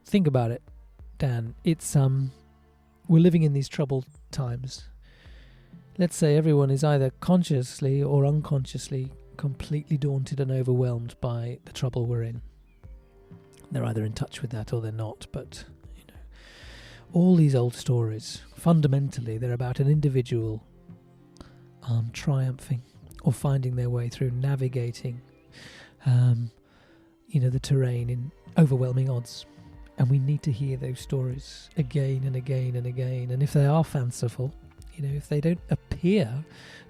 Think about it, Dan. It's we're living in these troubled times. Let's say everyone is either consciously or unconsciously completely daunted and overwhelmed by the trouble we're in. They're either in touch with that or they're not, but all these old stories, fundamentally, they're about an individual triumphing or finding their way through navigating the terrain in overwhelming odds. And we need to hear those stories again and again and again. And if they are fanciful, if they don't appear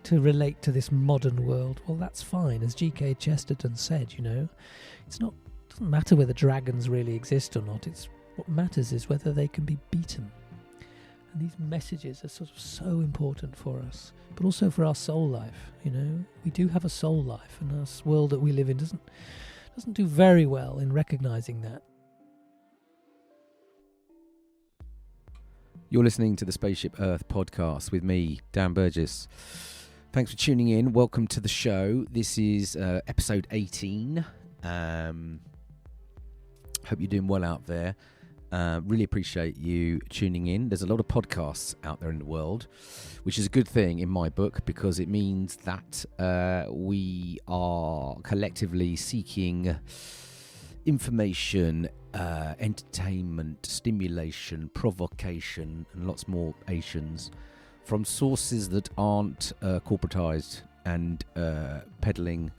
to relate to this modern world, well, that's fine. As G.K. Chesterton said, it doesn't matter whether dragons really exist or not. What matters is whether they can be beaten. And these messages are sort of so important for us, but also for our soul life. We do have a soul life, and this world that we live in doesn't do very well in recognizing that. You're listening to the Spaceship Earth podcast with me, Dan Burgess. Thanks for tuning in. Welcome to the show. This is episode 18. Hope you're doing well out there. Really appreciate you tuning in. There's a lot of podcasts out there in the world, which is a good thing in my book, because it means that we are collectively seeking information, entertainment, stimulation, provocation, and lots more Asians from sources that aren't corporatized and peddling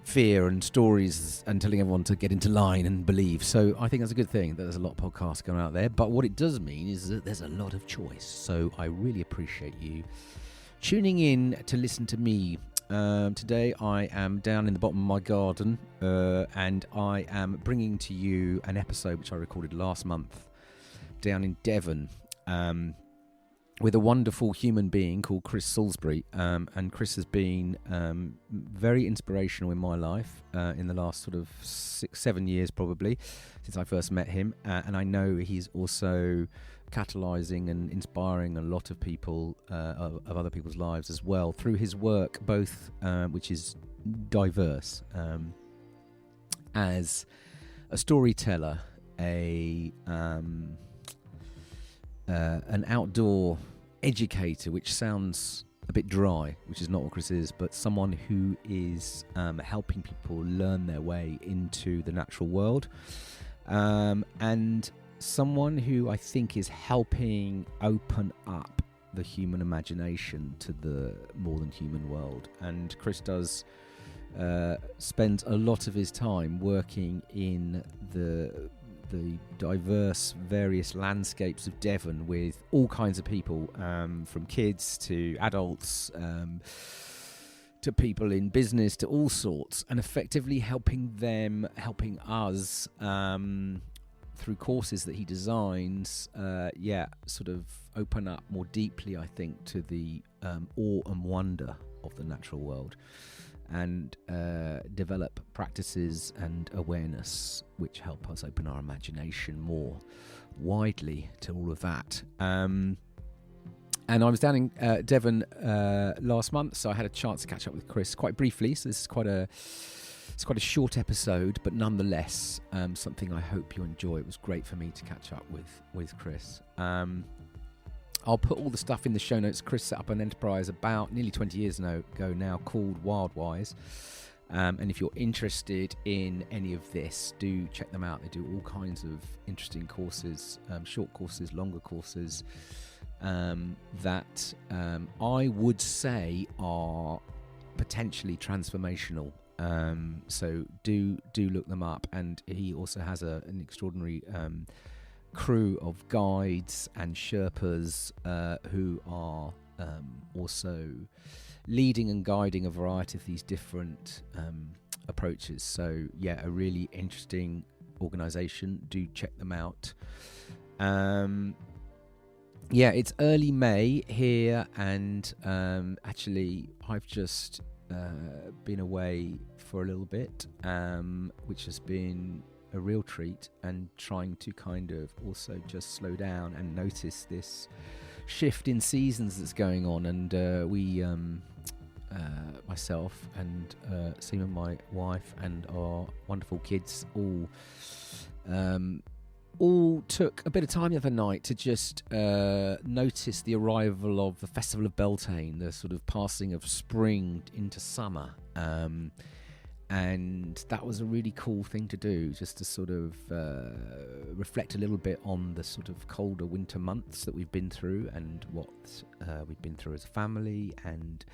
fear and stories and telling everyone to get into line and believe. So I think that's a good thing that there's a lot of podcasts going out there. But what it does mean is that there's a lot of choice. So I really appreciate you tuning in to listen to me. Today I am down in the bottom of my garden and I am bringing to you an episode which I recorded last month down in Devon with a wonderful human being called Chris Salisbury, and Chris has been very inspirational in my life in the last sort of 6-7 years probably since I first met him, and I know he's also catalysing and inspiring a lot of people of other people's lives as well through his work, both which is diverse as a storyteller, an outdoor educator, which sounds a bit dry, which is not what Chris is, but someone who is helping people learn their way into the natural world, and someone who I think is helping open up the human imagination to the more than human world. And Chris does spends a lot of his time working in the diverse various landscapes of Devon with all kinds of people, from kids to adults, to people in business, to all sorts, and effectively helping us through courses that he designs, sort of open up more deeply, I think, to the awe and wonder of the natural world, and develop practices and awareness which help us open our imagination more widely to all of that. And I was down in Devon last month, so I had a chance to catch up with Chris quite briefly. So this is quite a short episode, but nonetheless something I hope you enjoy. It was great for me to catch up with Chris. I'll put all the stuff in the show notes. Chris set up an enterprise about nearly 20 years ago now called Wildwise. And if you're interested in any of this, do check them out. They do all kinds of interesting courses, short courses, longer courses, that I would say are potentially transformational. So do look them up. And he also has an extraordinary crew of guides and Sherpas who are also leading and guiding a variety of these different approaches. So yeah, a really interesting organisation. Do check them out. It's early May here, and actually I've just been away for a little bit, which has been a real treat, and trying to kind of also just slow down and notice this shift in seasons that's going on. And we myself and Seema, my wife, and our wonderful kids all all took a bit of time the other night to just notice the arrival of the Festival of Beltane, the sort of passing of spring into summer. And that was a really cool thing to do, just to sort of reflect a little bit on the sort of colder winter months that we've been through and what we've been through as a family, and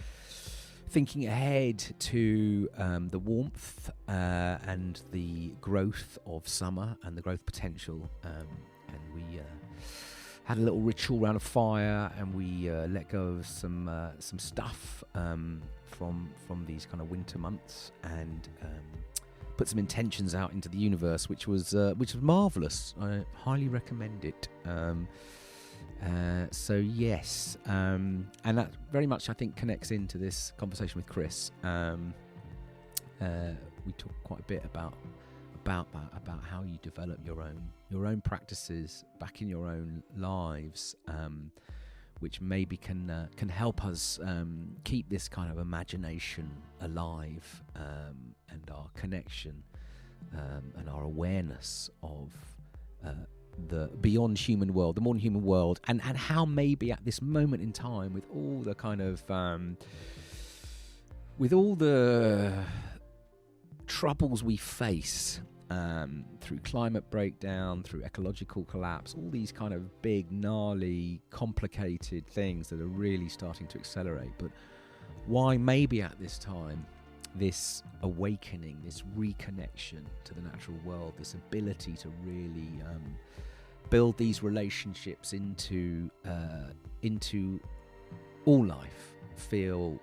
thinking ahead to the warmth and the growth of summer and the growth potential. And we had a little ritual around a fire, and we let go of some stuff from these kind of winter months, and put some intentions out into the universe, which was marvelous. I highly recommend it. So yes, and that very much, I think, connects into this conversation with Chris. We talked quite a bit about how you develop your own practices back in your own lives, which maybe can help us keep this kind of imagination alive, and our connection and our awareness of the beyond human world, the more than human world, and how maybe at this moment in time, with all the kind of with all the troubles we face, through climate breakdown, through ecological collapse, all these kind of big, gnarly, complicated things that are really starting to accelerate, but why maybe at this time this awakening, this reconnection to the natural world, this ability to really build these relationships into all life, feel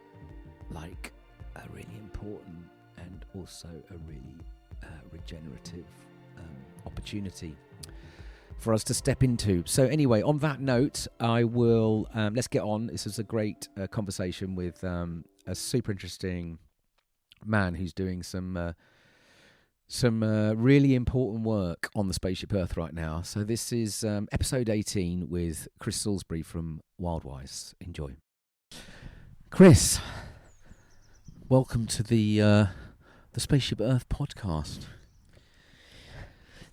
like a really important and also a really regenerative opportunity for us to step into. So anyway, on that note, I will let's get on. This is a great conversation with a super interesting man who's doing some really important work on the spaceship Earth right now. So this is episode 18 with Chris Salisbury from Wildwise. Enjoy. Chris, welcome to the Spaceship Earth podcast.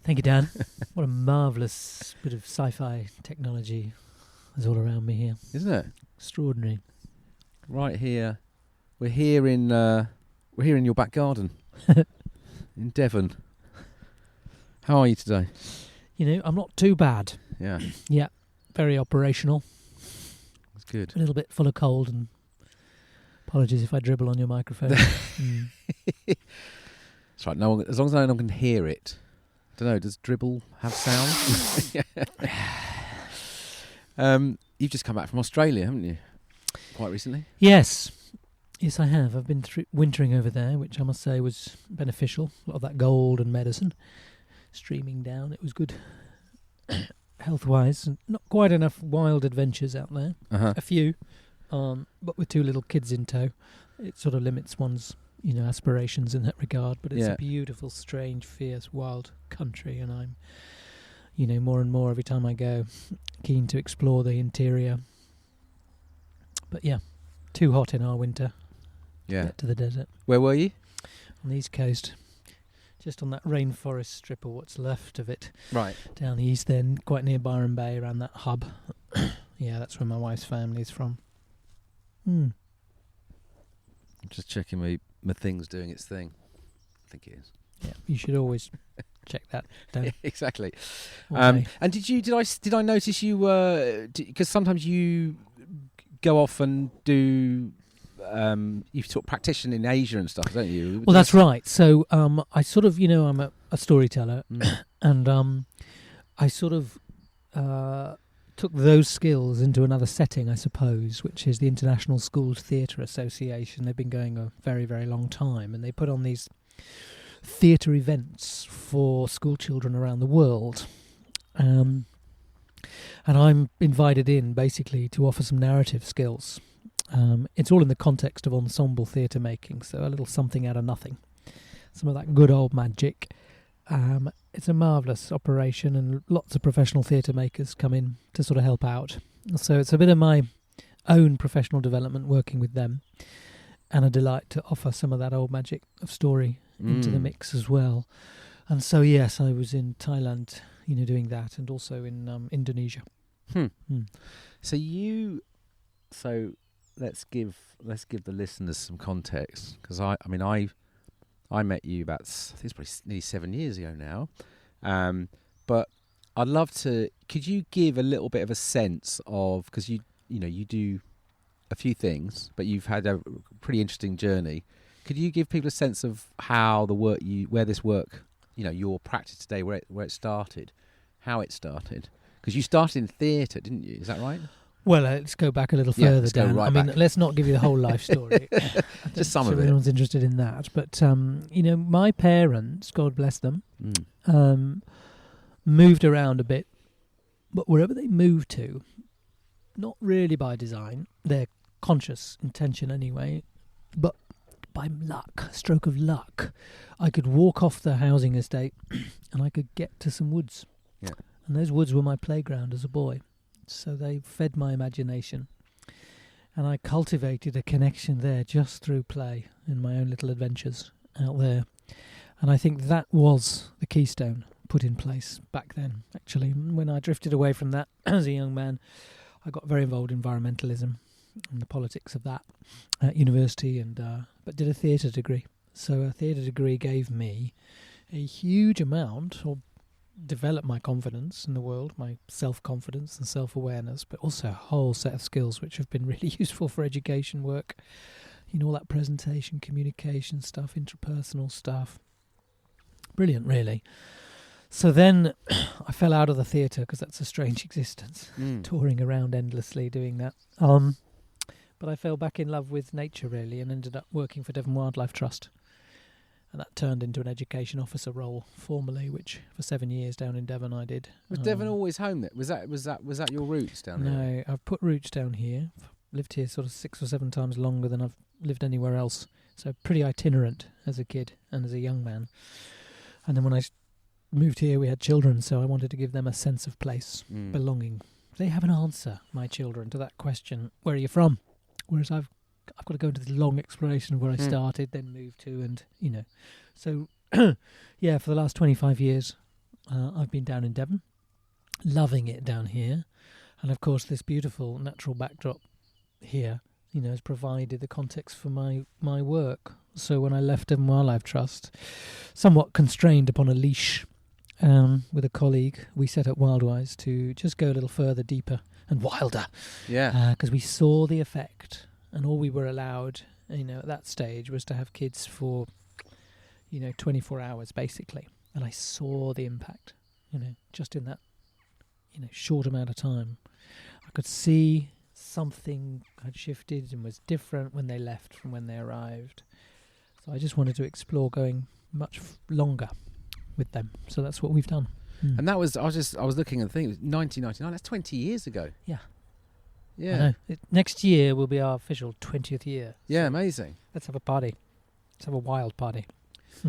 Thank you, Dan. What a marvellous bit of sci-fi technology is all around me here. Isn't it? Extraordinary. Right here. We're here in your back garden in Devon. How are you today? You know, I'm not too bad. Yeah. Yeah, very operational. That's good. A little bit full of cold, and apologies if I dribble on your microphone. That's right. No one, as long as no one can hear it. I don't know. Does dribble have sound? You've just come back from Australia, haven't you? Quite recently. Yes, I have. I've been wintering over there, which I must say was beneficial. A lot of that gold and medicine streaming down. It was good health-wise. Not quite enough wild adventures out there. Uh-huh. A few, but with two little kids in tow, it sort of limits one's aspirations in that regard. But it's a beautiful, strange, fierce, wild country, and I'm, more and more every time I go, keen to explore the interior. But yeah, too hot in our winter. Yeah. Get to the desert. Where were you? On the east coast, just on that rainforest strip, or what's left of it. Right. Down the east end, quite near Byron Bay, around that hub. Yeah, that's where my wife's family is from. I'm just checking my thing's doing its thing. I think it is. Yeah, you should always check that down. Exactly. And did I notice you because sometimes you go off and do you talk practition in Asia and stuff, don't you? Well, that's right. So I sort of, I'm a storyteller, and I sort of took those skills into another setting, I suppose, which is the International Schools Theatre Association. They've been going a very, very long time, and they put on these theatre events for school children around the world. And I'm invited in, basically, to offer some narrative skills. It's all in the context of ensemble theatre making, so a little something out of nothing. Some of that good old magic. It's a marvellous operation, and lots of professional theatre makers come in to sort of help out. So it's a bit of my own professional development working with them, and a delight to offer some of that old magic of story into the mix as well. And so, yes, I was in Thailand, doing that, and also in Indonesia. Hmm. So let's give the listeners some context, because I met you about, I think it's probably nearly 7 years ago now, but I'd love to. Could you give a little bit of a sense of, because you do a few things, but you've had a pretty interesting journey. Could you give people a sense of how where this work, your practice today, where it started, how it started? Because you started in theatre, didn't you? Is that right? Well, let's go back a little further, let's go Dan. right back. Let's not give you the whole life story. Just some of it. Everyone's interested in that. But, my parents, God bless them, moved around a bit. But wherever they moved to, not really by design, their conscious intention anyway, but by stroke of luck, I could walk off the housing estate and I could get to some woods. Yeah. And those woods were my playground as a boy. So they fed my imagination. And I cultivated a connection there just through play in my own little adventures out there. And I think that was the keystone put in place back then, actually. When I drifted away from that as a young man, I got very involved in environmentalism and the politics of that at university, but did a theatre degree. So a theatre degree gave me a huge amount, or developed my confidence in the world, my self-confidence and self-awareness, but also a whole set of skills which have been really useful for education work. All that presentation, communication stuff, interpersonal stuff. Brilliant, really. So then I fell out of the theatre, because that's a strange existence, touring around endlessly doing that. But I fell back in love with nature, really, and ended up working for Devon Wildlife Trust. And that turned into an education officer role formally, which for 7 years down in Devon I did. Was Devon always home there? Was that your roots down there? No, I've put roots down here. I've lived here sort of 6 or 7 times longer than I've lived anywhere else. So pretty itinerant as a kid and as a young man. And then when I moved here, we had children, so I wanted to give them a sense of place, belonging. They have an answer, my children, to that question, where are you from? Whereas I've got to go into this long exploration of where I started, then moved to, and, So, yeah, for the last 25 years, I've been down in Devon, loving it down here. And, of course, this beautiful natural backdrop here, has provided the context for my work. So when I left Devon Wildlife Trust, somewhat constrained upon a leash, with a colleague, we set up Wildwise to just go a little further, deeper and wilder. Yeah. Because we saw the effect, and all we were allowed, at that stage was to have kids for, 24 hours basically. And I saw the impact, just in that, short amount of time. I could see something had shifted and was different when they left from when they arrived. So I just wanted to explore going much longer with them. So that's what we've done. And that was, I was looking at the thing, it was 1999, that's 20 years ago. Yeah. Yeah. I know. Next year will be our official 20th year. Yeah, so amazing. Let's have a party. Let's have a wild party.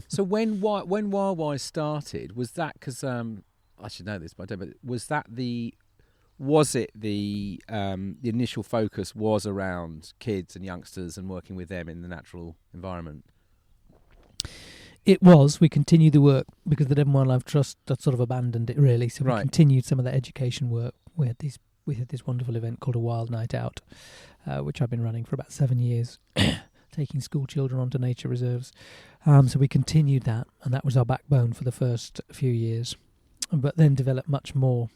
So when Wildwise started, was that, because I should know this, but I don't, but was it the initial focus was around kids and youngsters and working with them in the natural environment? It was. We continued the work because the Devon Wildlife Trust had sort of abandoned it, really. So we continued some of the education work. We had this wonderful event called a Wild Night Out, which I've been running for about 7 years, taking school children onto nature reserves. So we continued that, and that was our backbone for the first few years. But then developed much more,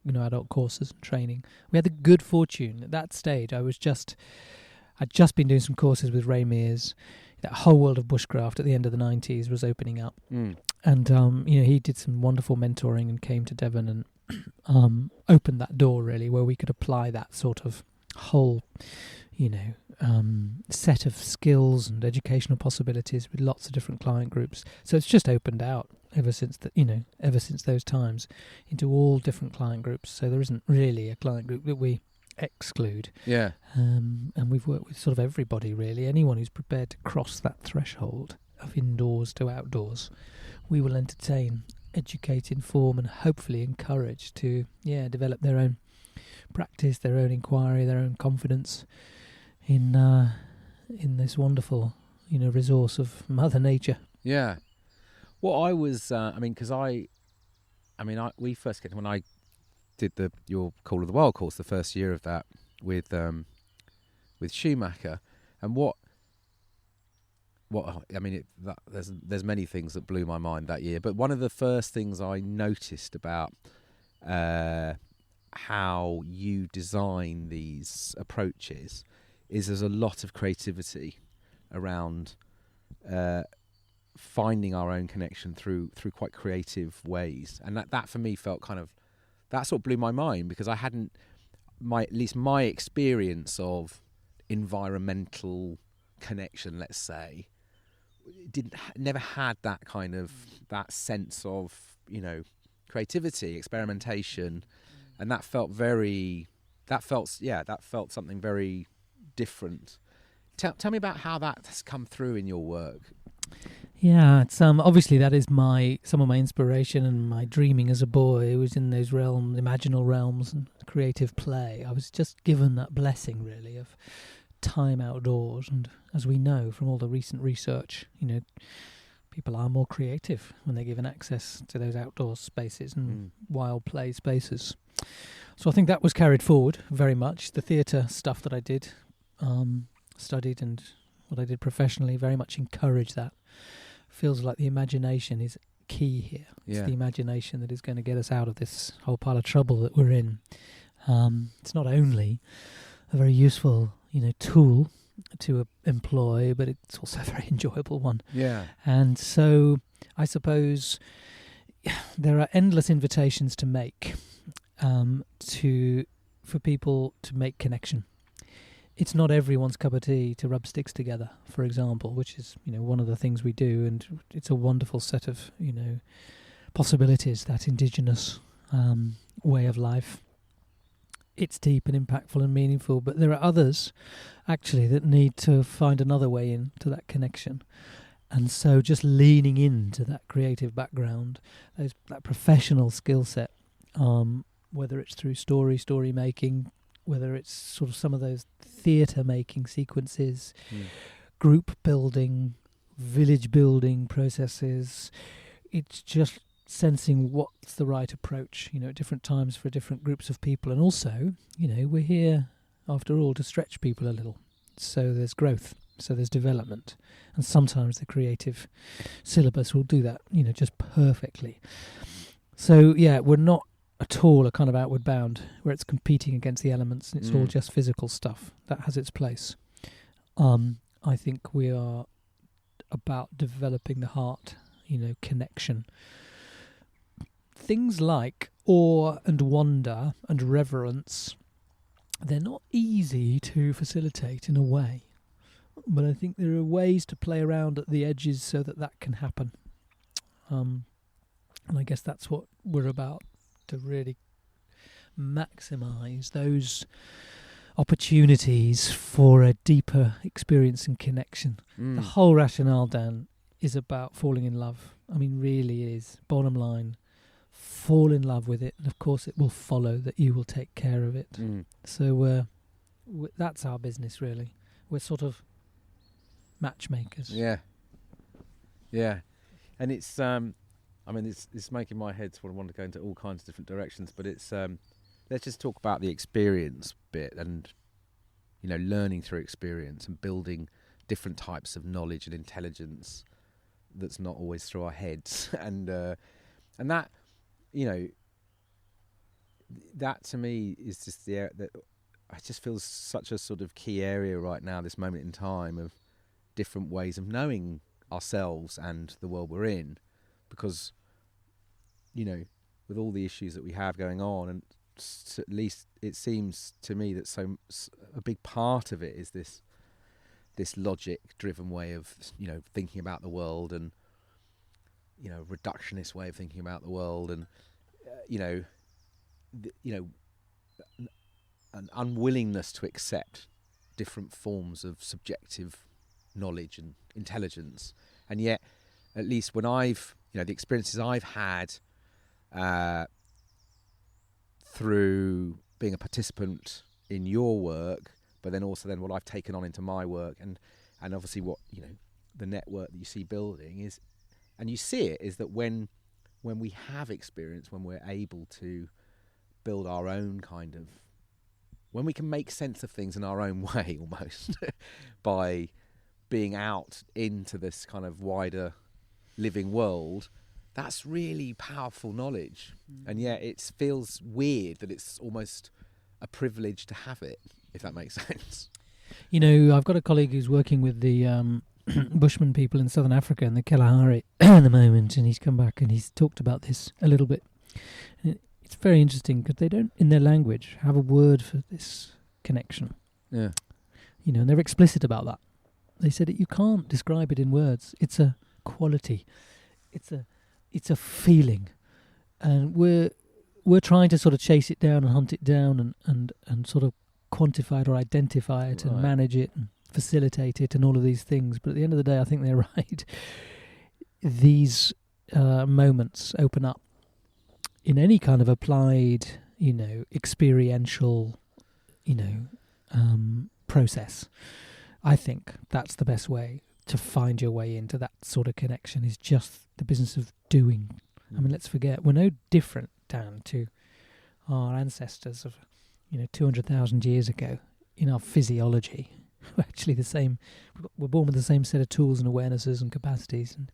adult courses and training. We had the good fortune at that stage. I'd just been doing some courses with Ray Mears. That whole world of bushcraft at the end of the 90s was opening up. And, he did some wonderful mentoring and came to Devon and opened that door, really, where we could apply that sort of whole, set of skills and educational possibilities with lots of different client groups. So it's just opened out ever since those times into all different client groups. So there isn't really a client group that we exclude. Yeah. And we've worked with sort of everybody, really. Anyone who's prepared to cross that threshold of indoors to outdoors, we will entertain, educate, inform, and hopefully encourage to develop their own practice, their own inquiry, their own confidence in this wonderful resource of Mother Nature. Yeah. What I was, because we first get when I did your Call of the Wild course, the first year of that with Schumacher, and there's many things that blew my mind that year, but one of the first things I noticed about how you design these approaches is there's a lot of creativity around finding our own connection through quite creative ways, and that for me felt that sort of blew my mind, because I hadn't at least my experience of environmental connection, let's say, never had that sense of creativity, experimentation, and that felt something very different. Tell me about how that has come through in your work. Yeah, it's obviously that is some of my inspiration and my dreaming as a boy. It was in those realms, imaginal realms, and creative play. I was just given that blessing, really, of time outdoors. And as we know from all the recent research, people are more creative when they're given access to those outdoor spaces and wild play spaces. So I think that was carried forward very much. The theatre stuff that I did, studied, and what I did professionally very much encouraged that. Feels like the imagination is key here. It's the imagination that is going to get us out of this whole pile of trouble that we're in. It's not only a very useful, tool to employ, but it's also a very enjoyable one. Yeah. And so I suppose there are endless invitations to make for people to make connection. It's not everyone's cup of tea to rub sticks together, for example, which is, one of the things we do, and it's a wonderful set of, possibilities, that indigenous way of life. It's deep and impactful and meaningful, but there are others, actually, that need to find another way into that connection. And so just leaning into that creative background, that professional skill set, whether it's through story making, whether it's sort of some of those theatre making sequences, group building, village building processes, it's just sensing what's the right approach, at different times for different groups of people. And also, we're here, after all, to stretch people a little. So there's growth, so there's development. And sometimes the creative syllabus will do that, just perfectly. So, we're not at all a kind of outward bound where it's competing against the elements and it's all just physical stuff. That has its place. I think we are about developing the heart, connection. Things like awe and wonder and reverence, they're not easy to facilitate in a way. But I think there are ways to play around at the edges so that can happen. And I guess that's what we're about, to really maximise those opportunities for a deeper experience and connection. The whole rationale, Dan, is about falling in love. I mean, really is. Bottom line, fall in love with it, and of course it will follow that you will take care of it. So that's our business, really. We're sort of matchmakers. Yeah. And it's it's making my head sort of want to go into all kinds of different directions, but it's let's just talk about the experience bit, and learning through experience and building different types of knowledge and intelligence that's not always through our heads. And that that to me is just the area that I just feel such a sort of key area right now, this moment in time, of different ways of knowing ourselves and the world we're in. Because, with all the issues that we have going on, and at least it seems to me that a big part of it is this logic-driven way of, thinking about the world, and, reductionist way of thinking about the world, and, an unwillingness to accept different forms of subjective knowledge and intelligence. And yet, at least when I've the experiences I've had through being a participant in your work, but then also what I've taken on into my work, and obviously what the network that you see building is, And you see it is that when we have experience, when we're able to build our own kind of, when we can make sense of things in our own way almost by being out into this kind of wider living world, that's really powerful knowledge. And yet it feels weird that it's almost a privilege to have it, if that makes sense. You know, I've got a colleague who's working with the Bushman people in Southern Africa and the Kalahari at the moment, and he's come back and he's talked about this a little bit. And it's very interesting because they don't, in their language, have a word for this connection. Yeah. You know, and they're explicit about that. They said that you can't describe it in words. It's a quality. It's a feeling. And we're trying to sort of chase it down and hunt it down and sort of quantify it or identify it and manage it and facilitate it and all of these things. But at the end of the day, I think they're right. These moments open up in any kind of applied, you know, experiential, you know, process. I think that's the best way to find your way into that sort of connection, is just the business of doing. I mean, let's forget, we're no different, Dan, to our ancestors of, you know, 200,000 years ago in our physiology. We're actually the same. We're born with the same set of tools and awarenesses and capacities, and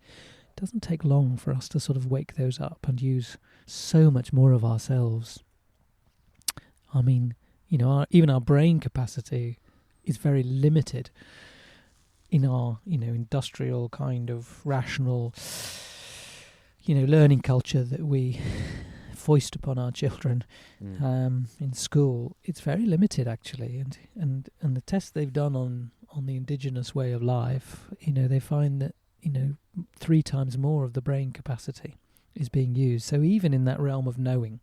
it doesn't take long for us to sort of wake those up and use so much more of ourselves. I mean, you know, even our brain capacity is very limited in our, you know, industrial kind of rational, you know, learning culture that we foist upon our children in school. It's very limited, actually, and the tests they've done on the indigenous way of life, you know, they find that, you know, 3 times more of the brain capacity is being used. So even in that realm of knowing,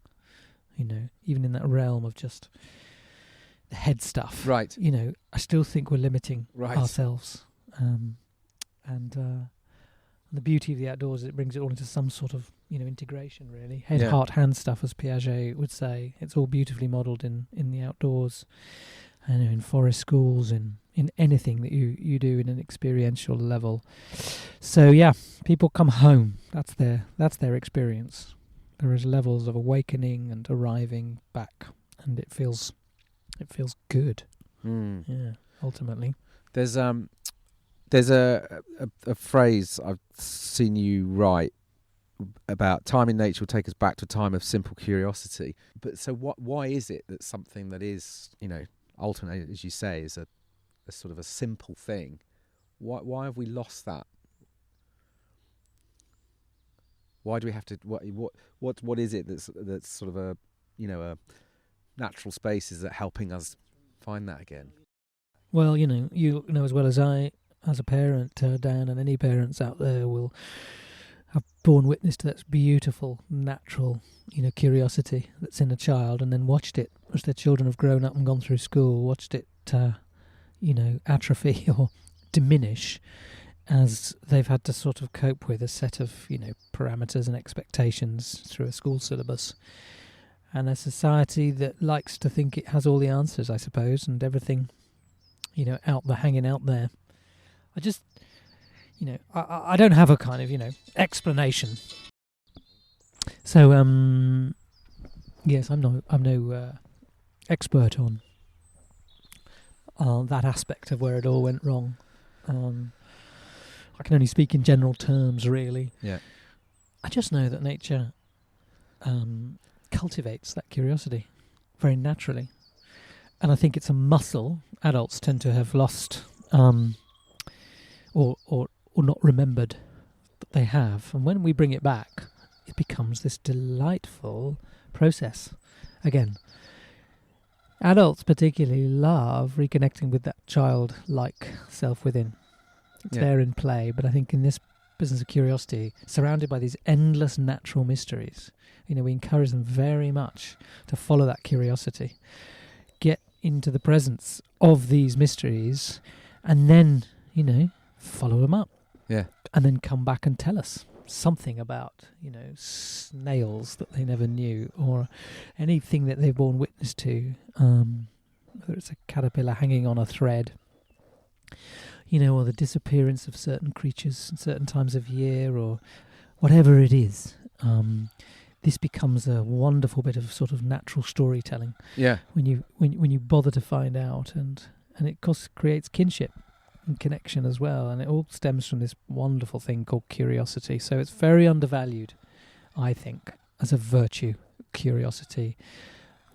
you know, even in that realm of just the head stuff, right? You know, I still think we're limiting ourselves. And the beauty of the outdoors is it brings it all into some sort of, you know, integration, really. Head, heart, hand stuff, as Piaget would say. It's all beautifully modelled in the outdoors, and in forest schools, in anything that you do in an experiential level. So yeah, people come home. That's their experience. There is levels of awakening and arriving back, and it feels good. Yeah, ultimately. There's a phrase I've seen you write about time in nature will take us back to a time of simple curiosity. But so why is it that something that is, you know, ultimately, as you say, is a sort of a simple thing, why have we lost that? Why do we have to, what is it that's sort of a, you know, a natural spaces that helping us find that again? Well, you know as well as I, as a parent, Dan, and any parents out there will have borne witness to that beautiful, natural, you know, curiosity that's in a child, and then watched it as their children have grown up and gone through school, watched it, you know, atrophy or diminish as they've had to sort of cope with a set of, you know, parameters and expectations through a school syllabus. And a society that likes to think it has all the answers, I suppose, and everything, you know, hanging out there. I just, you know, I don't have a kind of, you know, explanation. So, yes, I'm no expert on that aspect of where it all went wrong. I can only speak in general terms, really. Yeah. I just know that nature cultivates that curiosity very naturally, and I think it's a muscle adults tend to have lost, or not remembered that they have. And when we bring it back, it becomes this delightful process. Again, adults particularly love reconnecting with that childlike self within. It's there in play, but I think in this business of curiosity, surrounded by these endless natural mysteries, you know, we encourage them very much to follow that curiosity, get into the presence of these mysteries, and then, you know, follow them up. Yeah. And then come back and tell us something about, you know, snails that they never knew, or anything that they've borne witness to, whether it's a caterpillar hanging on a thread, you know, or the disappearance of certain creatures at certain times of year, or whatever it is, this becomes a wonderful bit of sort of natural storytelling. Yeah. When you bother to find out, and it of course creates kinship and connection as well, and it all stems from this wonderful thing called curiosity. So it's very undervalued, I think, as a virtue. Curiosity.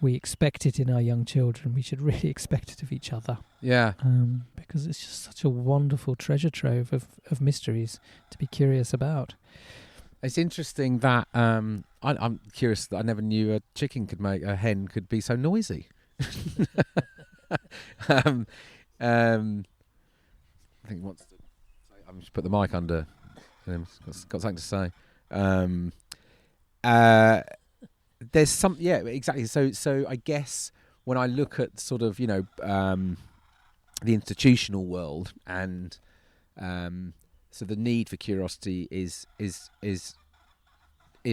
We expect it in our young children. We should really expect it of each other. Yeah. Because it's just such a wonderful treasure trove of mysteries to be curious about. It's interesting that I'm curious that I never knew a hen could be so noisy. I think I'm just put the mic under. Got something to say. There's some, yeah, exactly. So I guess when I look at sort of, the institutional world, and so the need for curiosity is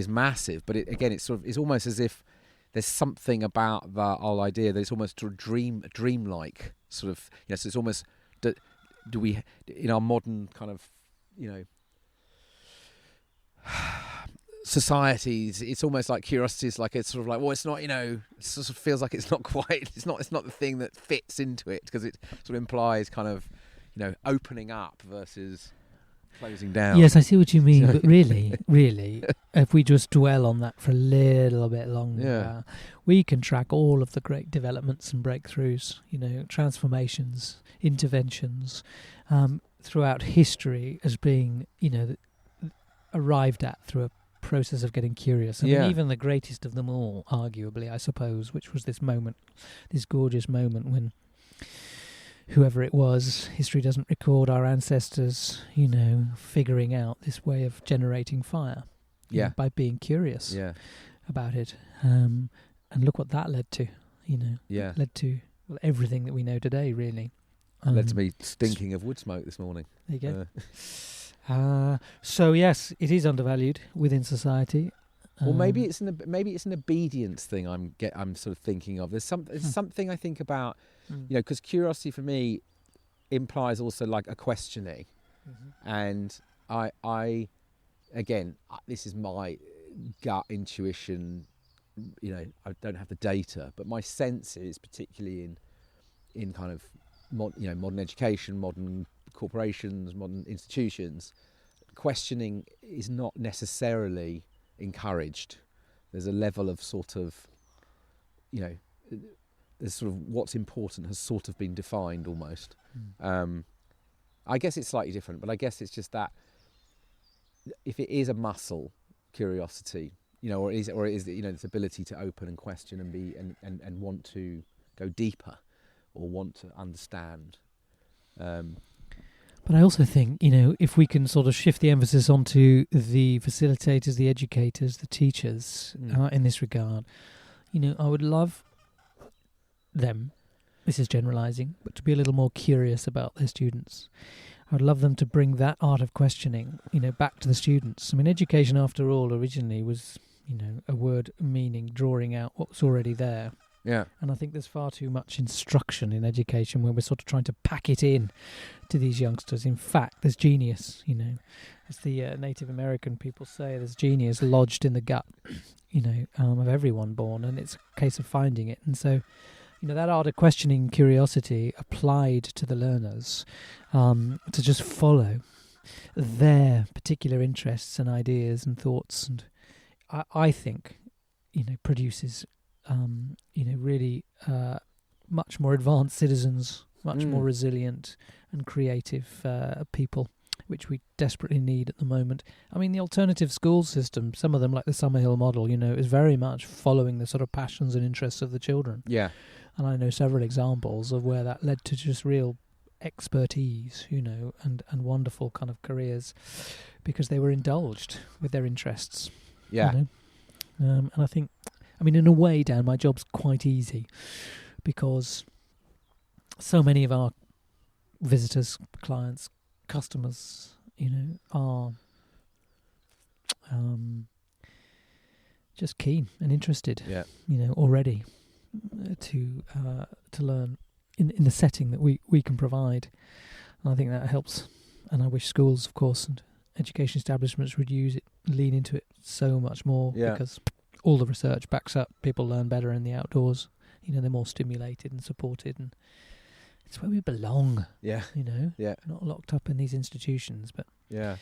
massive. But it's almost as if there's something about that whole idea that it's almost a dreamlike sort of, so it's almost, do we, in our modern kind of, societies, it's almost like curiosity is like, it's sort of like, well, it's not, it sort of feels like it's not quite, it's not the thing that fits into it, because it sort of implies kind of, opening up versus closing down. Yes, I see what you mean, but really, if we just dwell on that for a little bit longer, we can track all of the great developments and breakthroughs, transformations, interventions, throughout history as being, arrived at through a process of getting curious. I mean, even the greatest of them all, arguably, I suppose, which was this moment, this gorgeous moment when whoever it was, history doesn't record, our ancestors, figuring out this way of generating fire by being curious about it. And look what that led to, led to everything that we know today, really. Led to me stinking of wood smoke this morning. There you go. So yes, it is undervalued within society. Well, maybe it's an obedience thing. I'm sort of thinking of. There's something I think about, because curiosity for me implies also like a questioning, and I again, this is my gut intuition. I don't have the data, but my sense is, particularly in kind of modern education, modern corporations, modern institutions, questioning is not necessarily encouraged. There's a level of sort of, there's sort of what's important has sort of been defined almost. I guess it's slightly different, but I guess it's just that if it is a muscle, curiosity, or it is this ability to open and question and be and want to go deeper or want to understand. But I also think, if we can sort of shift the emphasis onto the facilitators, the educators, the teachers in this regard, I would love them, this is generalising, but to be a little more curious about their students. I would love them to bring that art of questioning, back to the students. I mean, education, after all, originally was, a word meaning drawing out what was already there. Yeah. And I think there's far too much instruction in education where we're sort of trying to pack it in to these youngsters. In fact, there's genius, as the Native American people say, there's genius lodged in the gut, of everyone born, and it's a case of finding it. And so, that art of questioning curiosity applied to the learners, to just follow their particular interests and ideas and thoughts, and I think, produces really much more advanced citizens, much more resilient and creative people, which we desperately need at the moment. I mean, the alternative school system, some of them, like the Summerhill model, is very much following the sort of passions and interests of the children. Yeah. And I know several examples of where that led to just real expertise, and wonderful kind of careers because they were indulged with their interests. Yeah. And I think, in a way, Dan, my job's quite easy because so many of our visitors, clients, customers, are just keen and interested, already to learn in the setting that we can provide. And I think that helps. And I wish schools, of course, and education establishments would use it lean into it so much more because all the research backs up people learn better in the outdoors. They're more stimulated and supported, and it's where we belong. Yeah. Not locked up in these institutions. But yeah.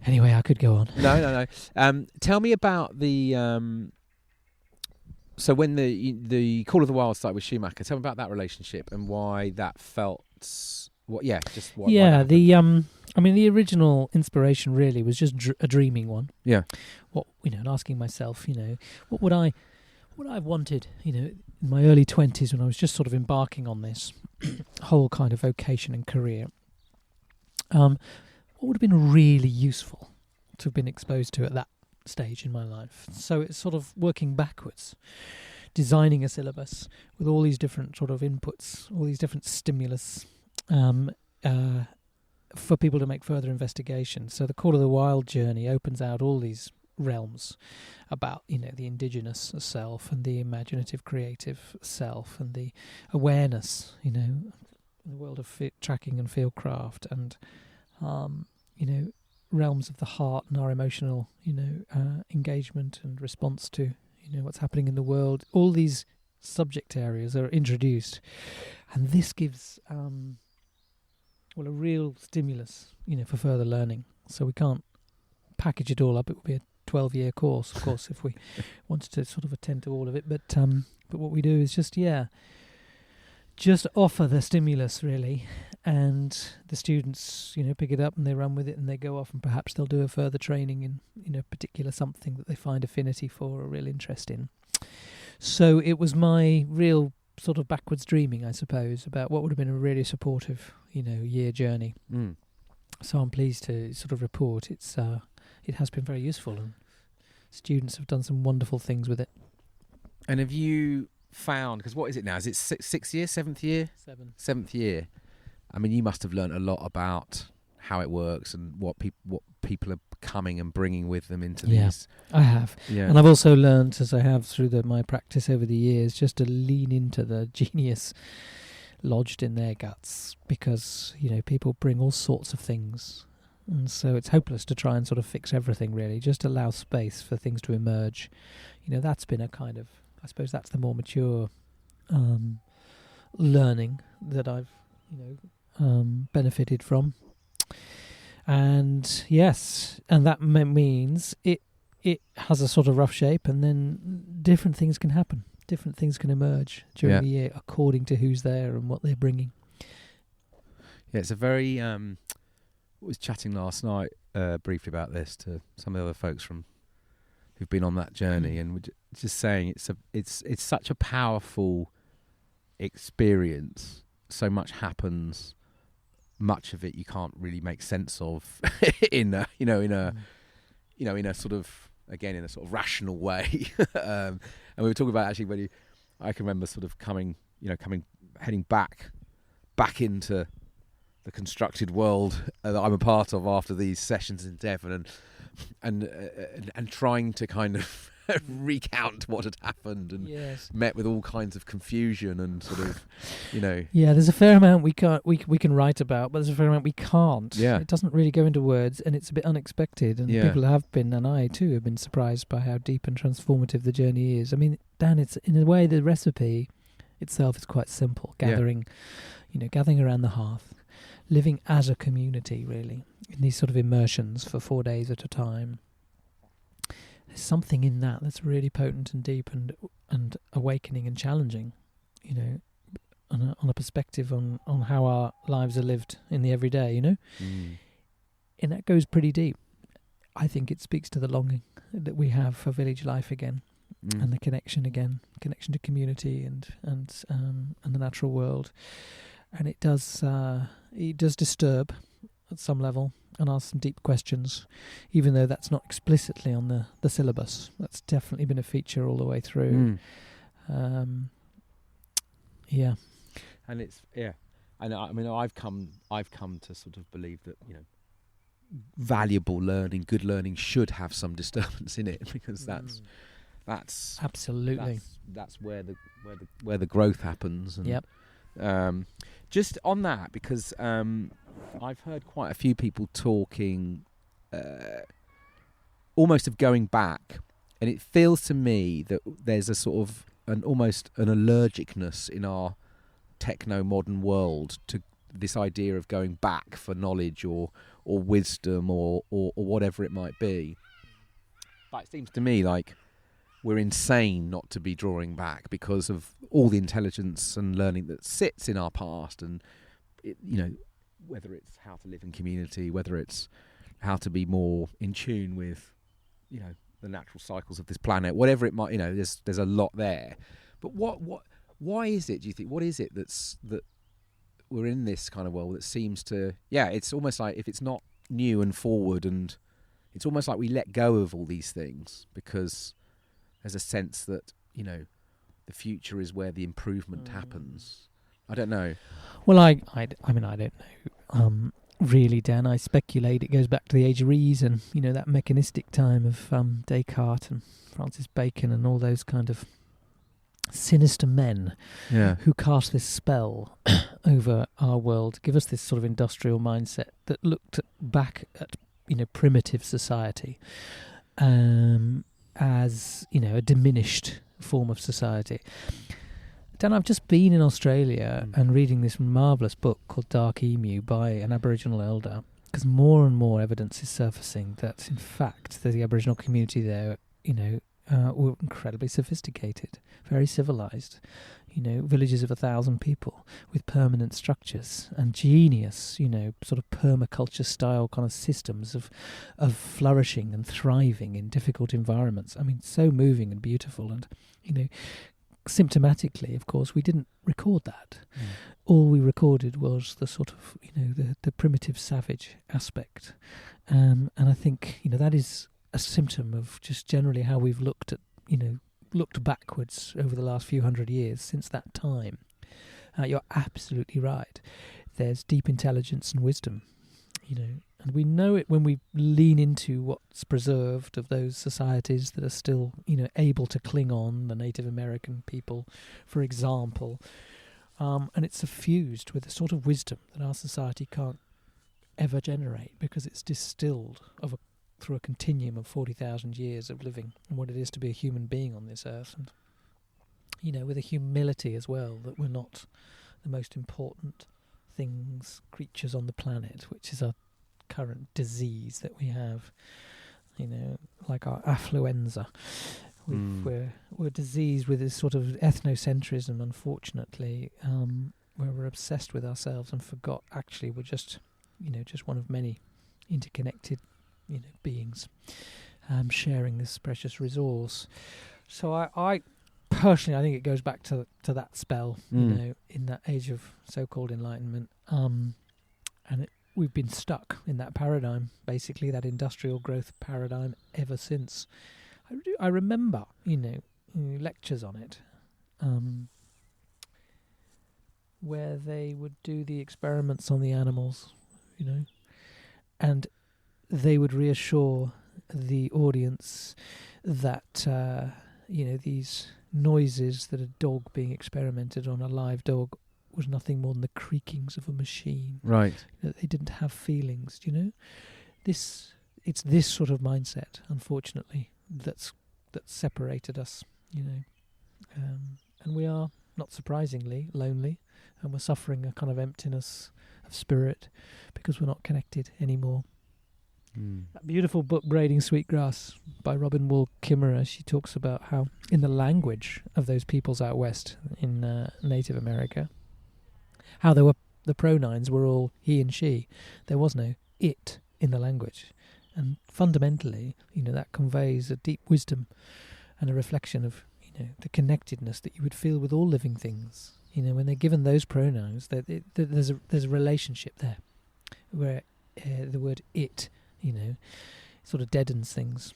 Anyway, I could go on. No. Tell me about the. So when the Call of the Wild started with Schumacher, tell me about that relationship and why that felt. Why the original inspiration really was just a dreaming one. Yeah. And asking myself, what would I have wanted, in my early 20s when I was just sort of embarking on this whole kind of vocation and career. What would have been really useful to have been exposed to at that stage in my life? So it's sort of working backwards, designing a syllabus with all these different sort of inputs, all these different stimulus for people to make further investigations. So the Call of the Wild journey opens out all these realms about the indigenous self and the imaginative creative self and the awareness in the world of tracking and fieldcraft and realms of the heart and our emotional engagement and response to what's happening in the world. All these subject areas are introduced, and this gives a real stimulus for further learning. So we can't package it all up. It would be a 12-year course, of course, if we wanted to sort of attend to all of it. But what we do is just offer the stimulus, really, and the students, pick it up and they run with it and they go off and perhaps they'll do a further training in a particular something that they find affinity for or real interest in. So it was my real sort of backwards dreaming, I suppose, about what would have been a really supportive, year journey. Mm. So I'm pleased to sort of report it has been very useful, and students have done some wonderful things with it. And have you found, because what is it now? Is it sixth year, seventh year? Seventh year. I mean, you must have learned a lot about how it works and what people are coming and bringing with them into these. I have. Yeah. And I've also learned, as I have through my practice over the years, just to lean into the genius lodged in their guts, because, people bring all sorts of things. And so it's hopeless to try and sort of fix everything, really. Just allow space for things to emerge. That's been a kind of, I suppose that's the more mature learning that I've, benefited from. And yes, and that means it has a sort of rough shape, and then different things can happen. Different things can emerge during the year according to who's there and what they're bringing. Yeah, it's a very... I was chatting last night briefly about this to some of the other folks who've been on that journey, and we're just saying it's such a powerful experience. So much happens. Much of it you can't really make sense of in a sort of, again, in a sort of rational way. And we were talking about actually I can remember sort of heading back into the constructed world that I'm a part of after these sessions in Devon, and trying to kind of recount what had happened, and met with all kinds of confusion and sort of, Yeah, there's a fair amount we can write about, but there's a fair amount we can't. Yeah. It doesn't really go into words, and it's a bit unexpected, and people have been, and I too have been surprised by how deep and transformative the journey is. I mean, Dan, it's in a way the recipe itself is quite simple. Gathering around the hearth, living as a community, really, in these sort of immersions for 4 days at a time. There's something in that that's really potent and deep and awakening and challenging, on a perspective on how our lives are lived in the everyday, And that goes pretty deep. I think it speaks to the longing that we have for village life again, and the connection to community and the natural world. And it does disturb at some level and ask some deep questions, even though that's not explicitly on the syllabus. That's definitely been a feature all the way through. Yeah. And it's and I mean I've come to sort of believe that valuable learning, good learning should have some disturbance in it, because that's absolutely that's where the growth happens. And, just on that, because I've heard quite a few people talking almost of going back, and it feels to me that there's a sort of almost an allergicness in our techno-modern world to this idea of going back for knowledge or wisdom or whatever it might be. But it seems to me like we're insane not to be drawing back because of all the intelligence and learning that sits in our past, and whether it's how to live in community, whether it's how to be more in tune with the natural cycles of this planet, whatever it might, there's a lot there. But why is it, do you think, what is it that we're in this kind of world that seems to, it's almost like if it's not new and forward, and it's almost like we let go of all these things because there's a sense that, the future is where the improvement happens. I don't know. Well, I mean, I don't know. Really, Dan, I speculate it goes back to the age of reason, that mechanistic time of Descartes and Francis Bacon and all those kind of sinister men who cast this spell over our world, give us this sort of industrial mindset that looked back at, primitive society as, a diminished form of society. Dan, I've just been in Australia and reading this marvellous book called Dark Emu by an Aboriginal elder, because more and more evidence is surfacing that, in fact, the Aboriginal community there, were incredibly sophisticated, very civilised, villages of 1,000 people with permanent structures and genius, sort of permaculture-style kind of systems of flourishing and thriving in difficult environments. I mean, so moving and beautiful, and, symptomatically, of course, we didn't record that. All we recorded was the sort of, the primitive savage aspect. And I think, that is a symptom of just generally how we've looked backwards over the last few hundred years since that time. You're absolutely right. There's deep intelligence and wisdom, and we know it when we lean into what's preserved of those societies that are still, able to cling on, the Native American people, for example. And it's suffused with a sort of wisdom that our society can't ever generate because it's distilled through a continuum of 40,000 years of living and what it is to be a human being on this earth. And, with a humility as well, that we're not the most important creatures on the planet, which is our current disease that we have, like our affluenza. We're diseased with this sort of ethnocentrism, unfortunately, where we're obsessed with ourselves and forgot actually we're just one of many interconnected, beings sharing this precious resource. So I personally, I think it goes back to that spell, in that age of so-called enlightenment, and we've been stuck in that paradigm, basically that industrial growth paradigm ever since. I remember, lectures on it, where they would do the experiments on the animals, and they would reassure the audience that, these noises that a dog being experimented on, a live dog, was nothing more than the creakings of a machine. Right. They didn't have feelings, It's this sort of mindset, unfortunately, that's separated us, and we are, not surprisingly, lonely, and we're suffering a kind of emptiness of spirit because we're not connected anymore. That beautiful book, Braiding Sweetgrass, by Robin Wall Kimmerer, she talks about how in the language of those peoples out west in Native America, how the pronouns were all he and she. There was no it in the language. And fundamentally, that conveys a deep wisdom and a reflection of, the connectedness that you would feel with all living things. When they're given those pronouns, there's a relationship there where the word it, sort of deadens things,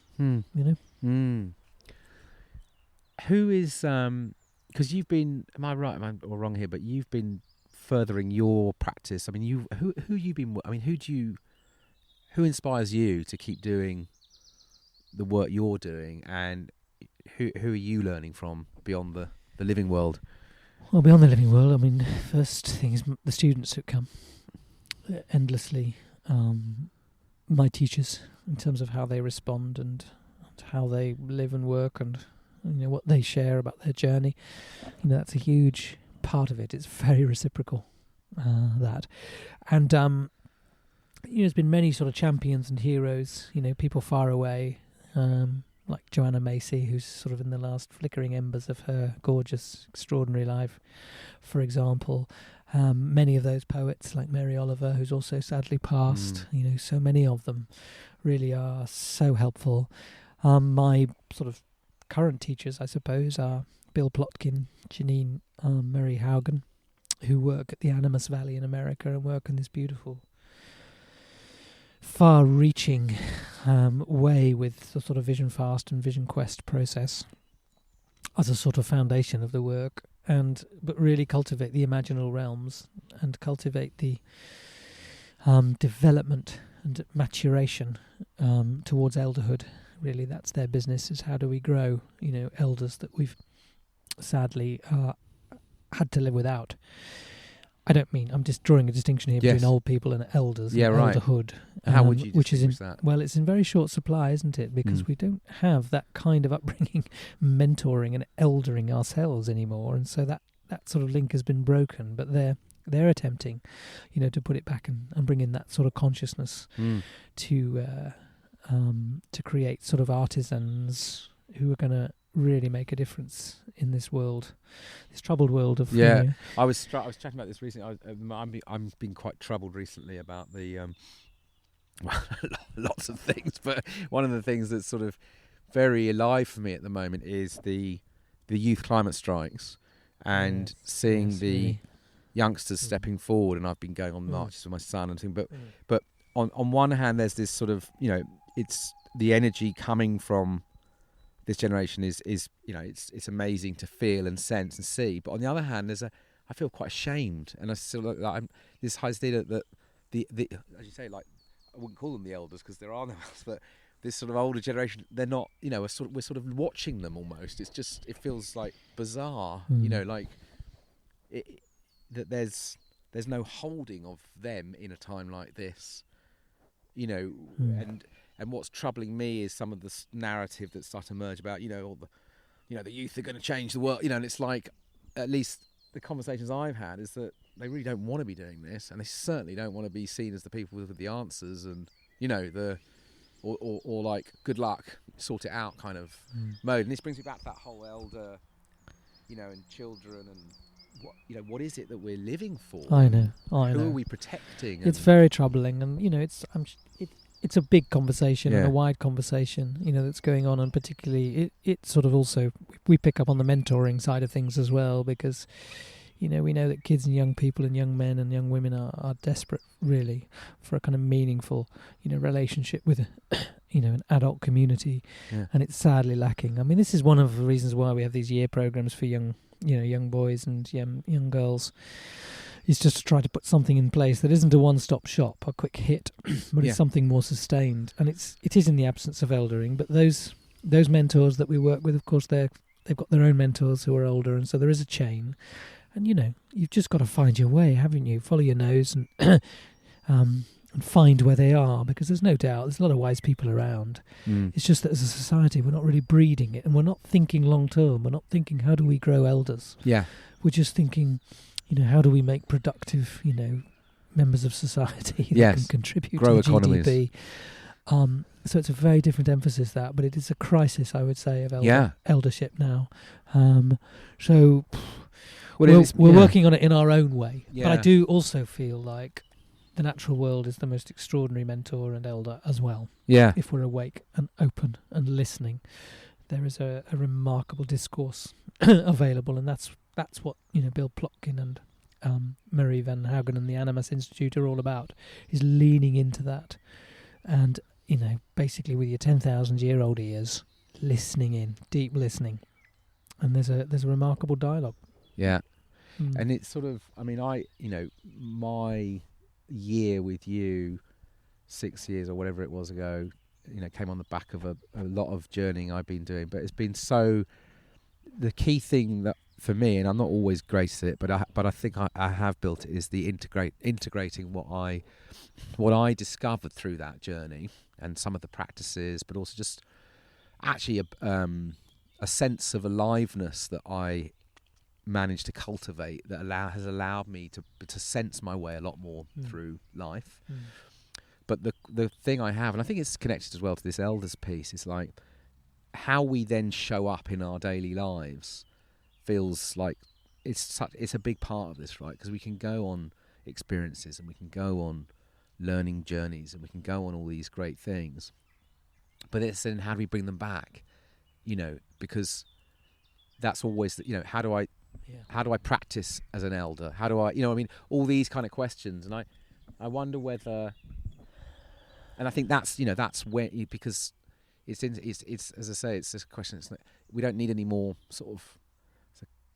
Who is, because you've been, am I right, am I wrong here, but you've been furthering your practice. I mean, who you been, I mean, who inspires you to keep doing the work you're doing, and who are you learning from beyond the living world? Well, beyond the living world, I mean, first thing is the students who come endlessly my teachers in terms of how they respond and how they live and work, and what they share about their journey. That's a huge part of it. It's very reciprocal, that. And there's been many sort of champions and heroes, people far away, like Joanna Macy, who's sort of in the last flickering embers of her gorgeous, extraordinary life, for example. Many of those poets, like Mary Oliver, who's also sadly passed, so many of them really are so helpful. My sort of current teachers, I suppose, are Bill Plotkin, Janine Murray Haugen, who work at the Animas Valley in America and work in this beautiful, far-reaching way with the sort of Vision Fast and Vision Quest process as a sort of foundation of the work, but really cultivate the imaginal realms and cultivate the development and maturation towards elderhood. Really, that's their business, is how do we grow, elders that we've sadly had to live without. I'm just drawing a distinction here between old people and elders, and elderhood. How would you distinguish that? Well, it's in very short supply, isn't it? Because we don't have that kind of upbringing, mentoring and eldering ourselves anymore, and so that sort of link has been broken. But they're attempting, to put it back and bring in that sort of consciousness to create sort of artisans who are going to really make a difference in this world, this troubled world of. I was chatting about this recently. I've been quite troubled recently about the lots of things, but one of the things that's sort of very alive for me at the moment is the youth climate strikes and seeing the youngsters stepping forward. And I've been going on marches with my son and things, but on one hand there's this sort of it's the energy coming from this generation is it's amazing to feel and sense and see. But on the other hand, I feel quite ashamed, and I still like I'm this idea that the as you say, like, I wouldn't call them the elders because there are no elders, but this sort of older generation, they're not, we're sort of watching them almost. It's just, it feels like bizarre, like that there's no holding of them in a time like this, And what's troubling me is some of the narrative that start to emerge about, all the, the youth are going to change the world, and it's like, at least the conversations I've had is that they really don't want to be doing this, and they certainly don't want to be seen as the people with the answers, and or like good luck, sort it out kind of mode. And this brings me back to that whole elder, and children, and what is it that we're living for? I know. Who are we protecting? It's very troubling, and it's a big conversation and a wide conversation, that's going on, and particularly it sort of also, we pick up on the mentoring side of things as well, because, we know that kids and young people and young men and young women are desperate, really, for a kind of meaningful, relationship with, an adult community, and it's sadly lacking. I mean, this is one of the reasons why we have these year programs for young boys and young girls. Is just to try to put something in place that isn't a one-stop shop, a quick hit, but it's something more sustained. And it is in the absence of eldering, but those mentors that we work with, of course, they've got their own mentors who are older, and so there is a chain. And you've just got to find your way, haven't you? Follow your nose and and find where they are, because there's no doubt there's a lot of wise people around. It's just that as a society we're not really breeding it, and we're not thinking long term. We're not thinking, how do we grow elders? We're just thinking, how do we make productive, members of society that can contribute grow to economies. GDP? So it's a very different emphasis, that, but it is a crisis, I would say, of eldership now. So we're working on it in our own way. But I do also feel like the natural world is the most extraordinary mentor and elder as well. If we're awake and open and listening, there is a remarkable discourse available, and that's what Bill Plotkin and Murray Van Haugen and the Animas Institute are all about, is leaning into that, and basically with your 10,000-year-old ears, listening in, deep listening, and there's a remarkable dialogue. And it's sort of, my year with you 6 years or whatever it was ago, came on the back of a lot of journeying I've been doing, but it's been so, the key thing that for me, and I'm not always great at it, but I think I have built it, is the integrating what I discovered through that journey and some of the practices, but also just actually a sense of aliveness that I managed to cultivate that has allowed me to sense my way a lot more through life. But the thing I have, and I think it's connected as well to this elders piece, is like how we then show up in our daily lives feels like it's a big part of this, right? Because we can go on experiences and we can go on learning journeys and we can go on all these great things, but it's then how do we bring them back, because that's always how do I practice as an elder, how do I all these kind of questions, and I wonder whether, and I think that's that's where, because it's as I say, it's this question, we don't need any more sort of,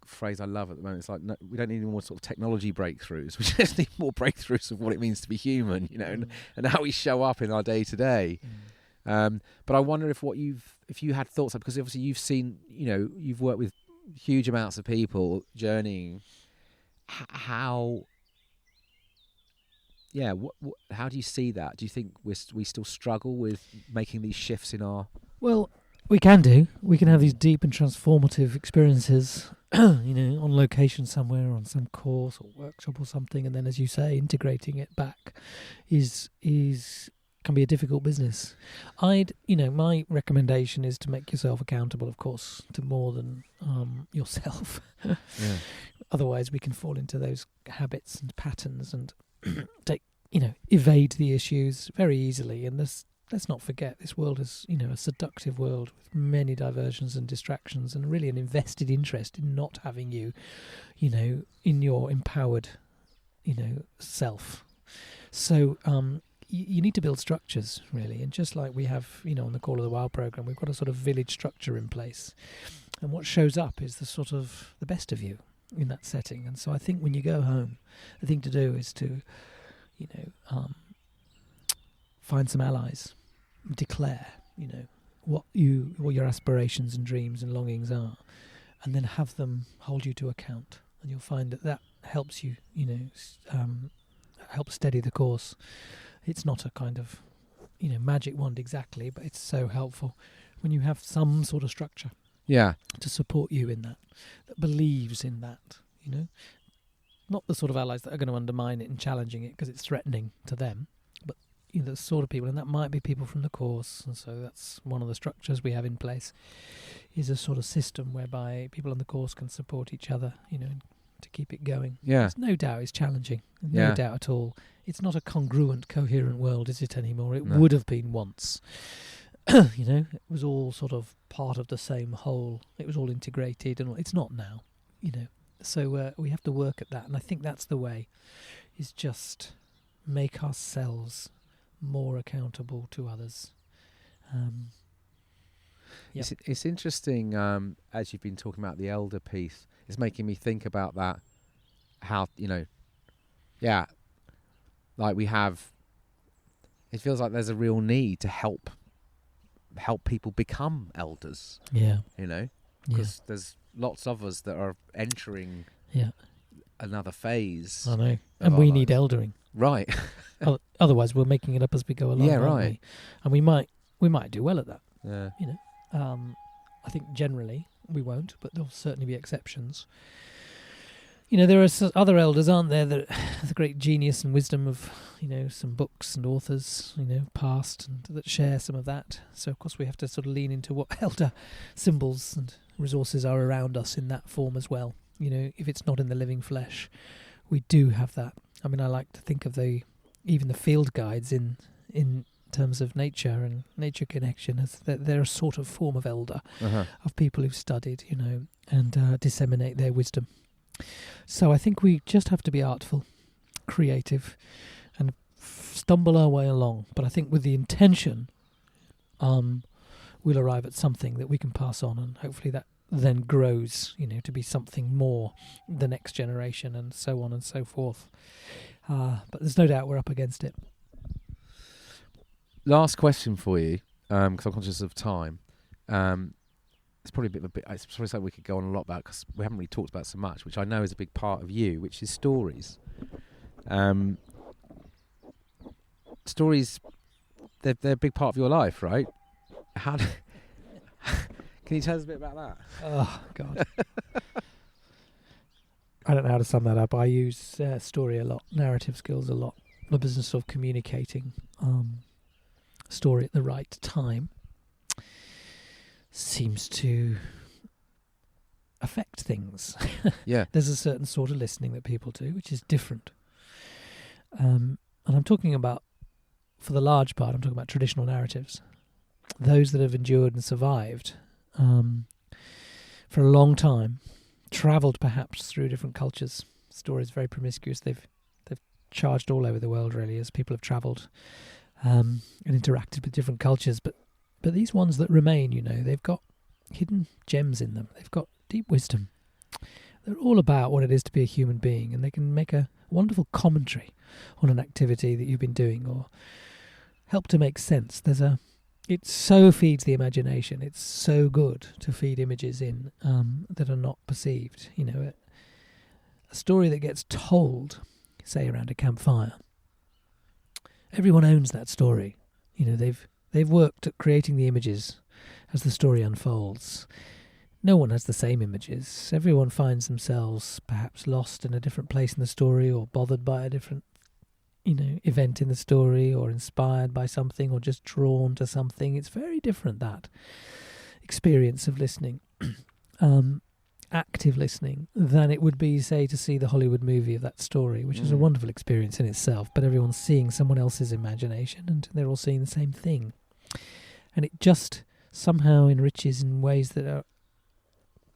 phrase I love at the moment, it's like, no, we don't need any more sort of technology breakthroughs, we just need more breakthroughs of what it means to be human, and how we show up in our day to day. But I wonder if you had thoughts, because obviously you've seen, you've worked with huge amounts of people journeying, how do you see that? Do you think we still struggle with making these shifts in our... Well, we can have these deep and transformative experiences on location somewhere, on some course or workshop or something, and then, as you say, integrating it back can be a difficult business. My recommendation is to make yourself accountable, of course, to more than yourself. Otherwise we can fall into those habits and patterns and evade the issues very easily. And let's not forget, this world is, a seductive world with many diversions and distractions, and really an invested interest in not having you, in your empowered, self. So you need to build structures, really. And just like we have, on the Call of the Wild program, we've got a sort of village structure in place. And what shows up is the sort of the best of you in that setting. And so I think when you go home, the thing to do is to, find some allies, declare, what your aspirations and dreams and longings are, and then have them hold you to account. And you'll find that helps you, help steady the course. It's not a kind of, magic wand exactly, but it's so helpful when you have some sort of structure. Yeah. To support you in that believes in that, Not the sort of allies that are going to undermine it and challenging it because it's threatening to them, but the sort of people, and that might be people from the course, and so that's one of the structures we have in place, is a sort of system whereby people on the course can support each other, to keep it going. Yeah. There's no doubt it's challenging. No doubt at all. It's not a congruent, coherent world, is it, anymore? It would have been once. It was all sort of part of the same whole. It was all integrated, and it's not now, So we have to work at that, and I think that's the way, is just make ourselves more accountable to others. It's interesting, as you've been talking about the elder piece, it's making me think about that, how, like we have, it feels like there's a real need to help people become elders. Yeah. Because there's lots of us that are entering another phase. I know. And we need eldering. Right. Otherwise we're making it up as we go along. Yeah, right. And we might do well at that. Yeah. I think generally we won't, but there'll certainly be exceptions. There are other elders, aren't there, that the great genius and wisdom of, some books and authors, past, and that share some of that. So, of course, we have to sort of lean into what elder symbols and resources are around us in that form as well. If it's not in the living flesh, we do have that. I mean, I like to think of even the field guides in terms of nature and nature connection as they're a sort of form of elder, of people who've studied, and disseminate their wisdom. So I think we just have to be artful, creative, and stumble our way along. But I think with the intention, we'll arrive at something that we can pass on, and hopefully that then grows, to be something more, the next generation, and so on and so forth. But there's no doubt we're up against it. Last question for you, because I'm conscious of time. it's probably it's probably something we could go on a lot about because we haven't really talked about so much, which I know is a big part of you, which is stories. Stories, they're a big part of your life, right? Can you tell us a bit about that? Oh, God. I don't know how to sum that up. I use story a lot, narrative skills a lot, the business of communicating story at the right time seems to affect things. Yeah. There's a certain sort of listening that people do, which is different. And I'm talking about, for the large part, I'm talking about traditional narratives. Those that have endured and survived for a long time, travelled perhaps through different cultures. Story is very promiscuous. They've charged all over the world, really, as people have travelled and interacted with different cultures. But these ones that remain, they've got hidden gems in them. They've got deep wisdom. They're all about what it is to be a human being, and they can make a wonderful commentary on an activity that you've been doing or help to make sense. It so feeds the imagination. It's so good to feed images in that are not perceived. A story that gets told, say around a campfire, everyone owns that story. They've worked at creating the images as the story unfolds. No one has the same images. Everyone finds themselves perhaps lost in a different place in the story, or bothered by a different event in the story, or inspired by something, or just drawn to something. It's very different, that experience of listening, active listening, than it would be, say, to see the Hollywood movie of that story, which is a wonderful experience in itself, but everyone's seeing someone else's imagination and they're all seeing the same thing. And it just somehow enriches in ways that are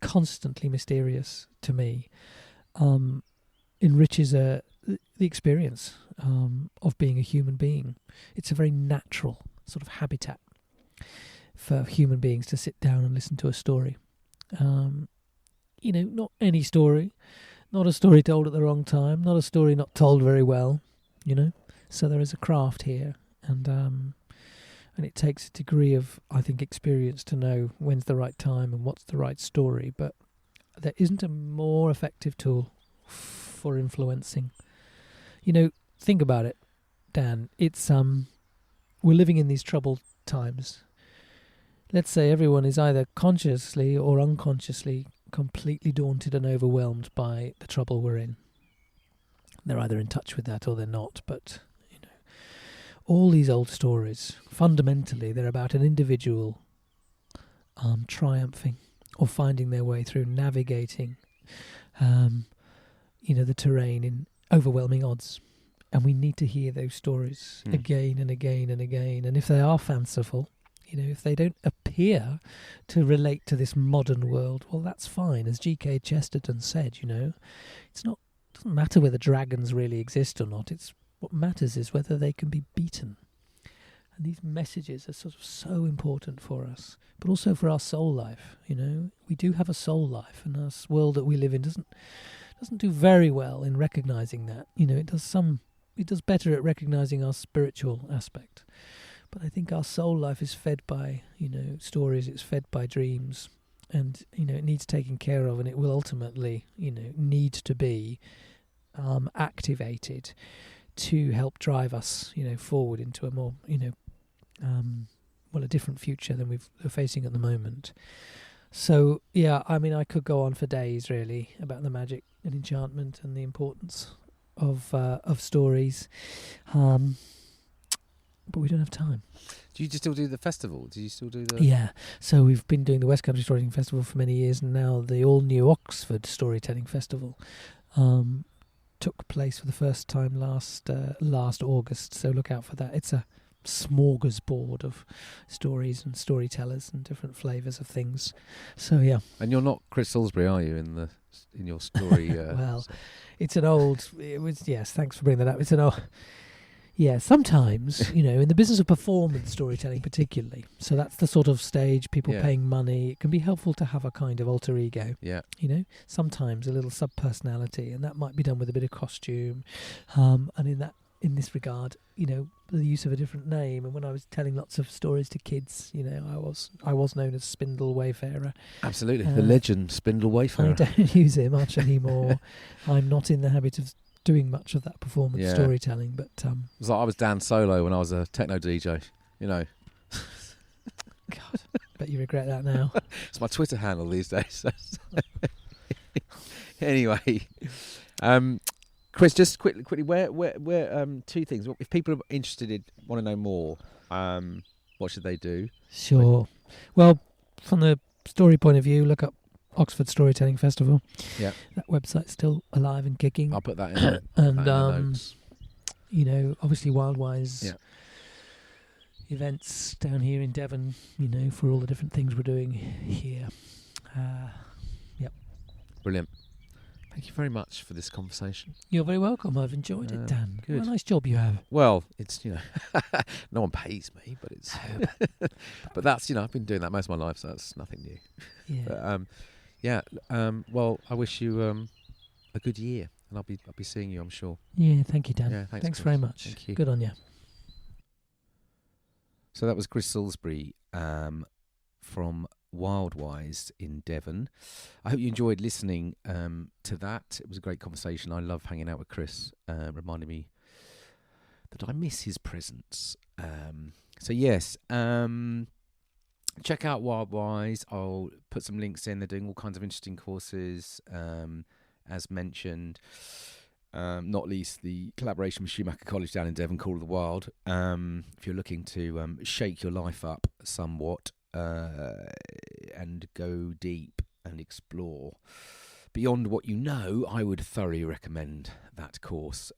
constantly mysterious to me, enriches the experience of being a human being. It's a very natural sort of habitat for human beings to sit down and listen to a story. Not any story, not a story told at the wrong time, not a story not told very well, So there is a craft here, and it takes a degree of, I think, experience to know when's the right time and what's the right story. But there isn't a more effective tool for influencing. Think about it, Dan. It's we're living in these troubled times. Let's say everyone is either consciously or unconsciously completely daunted and overwhelmed by the trouble we're in. They're either in touch with that or they're not. But all these old stories, fundamentally, they're about an individual triumphing or finding their way through, navigating the terrain in overwhelming odds. And we need to hear those stories again and again and again. And if they are fanciful, if they don't appear to relate to this modern world, well, that's fine. As G.K. Chesterton said, it doesn't matter whether dragons really exist or not. What matters is whether they can be beaten. And these messages are sort of so important for us, but also for our soul life. We do have a soul life, and this world that we live in doesn't do very well in recognizing that. It does better at recognizing our spiritual aspect. But I think our soul life is fed by, stories, it's fed by dreams, and, it needs taking care of, and it will ultimately, need to be activated to help drive us, forward into a more, a different future than we're facing at the moment. So, yeah, I could go on for days, really, about the magic and enchantment and the importance of stories. But we don't have time. Do you still do the festival? Do you still do the... Yeah. So we've been doing the West Country Storytelling Festival for many years, and now the all-new Oxford Storytelling Festival took place for the first time last August. So look out for that. It's a smorgasbord of stories and storytellers and different flavours of things. So, yeah. And you're not Chris Salisbury, are you, in your story? Well, it's an old... Yes, thanks for bringing that up. It's an old... Yeah, sometimes, in the business of performance storytelling particularly, so that's the sort of stage, people paying money, it can be helpful to have a kind of alter ego. Yeah. Sometimes a little sub-personality, and that might be done with a bit of costume. And in that in this regard, the use of a different name. And when I was telling lots of stories to kids, I was known as Spindle Wayfarer. Absolutely. The legend, Spindle Wayfarer. I don't use it much anymore. I'm not in the habit of doing much of that performance storytelling. But it was like I was Dan Solo when I was a techno DJ, God, bet you regret that now. It's my Twitter handle these days. Anyway, Chris, just quickly, where, two things. If people are interested, want to know more, what should they do? Sure. Well, from the story point of view, look up Oxford Storytelling Festival. Yeah. That website's still alive and kicking. I'll put that in and the notes. Obviously Wildwise events down here in Devon, for all the different things we're doing here. Brilliant. Thank you very much for this conversation. You're very welcome. I've enjoyed it, Dan. Good. What a nice job you have. Well, it's, no one pays me, but it's... but that's, I've been doing that most of my life, so that's nothing new. Yeah. Well, I wish you a good year, and I'll be seeing you, I'm sure. Yeah, thank you, Dan. Yeah, thanks very much. Thank you. Good on you. So that was Chris Salisbury from Wildwise in Devon. I hope you enjoyed listening to that. It was a great conversation. I love hanging out with Chris. Reminded me that I miss his presence. So yes, check out Wildwise. I'll put some links in. They're doing all kinds of interesting courses, as mentioned. Not least the collaboration with Schumacher College down in Devon, Call of the Wild. If you're looking to shake your life up somewhat, and go deep and explore beyond what you know, I would thoroughly recommend that course.